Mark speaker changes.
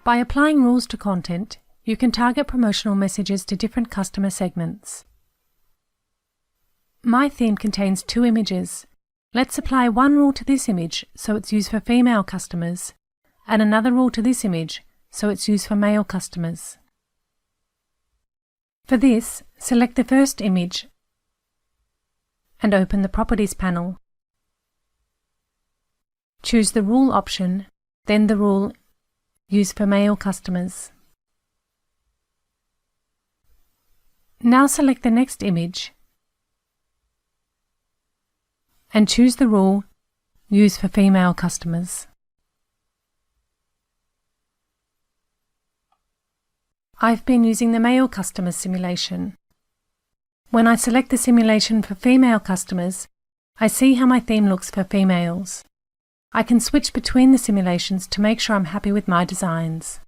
Speaker 1: By applying rules to content, you can target promotional messages to different customer segments. My theme contains 2 images. Let's apply one rule to this image so it's used for female customers, and another rule to this image so it's used for male customers. For this, select the first image and open the Properties panel. Choose the Rule option, then the rule Used for male customers. Now select the next image and choose the rule Used for female customers. I've been using the male customer simulation. When I select the simulation for female customers, I see how my theme looks for females. I can switch between the simulations to make sure I'm happy with my designs.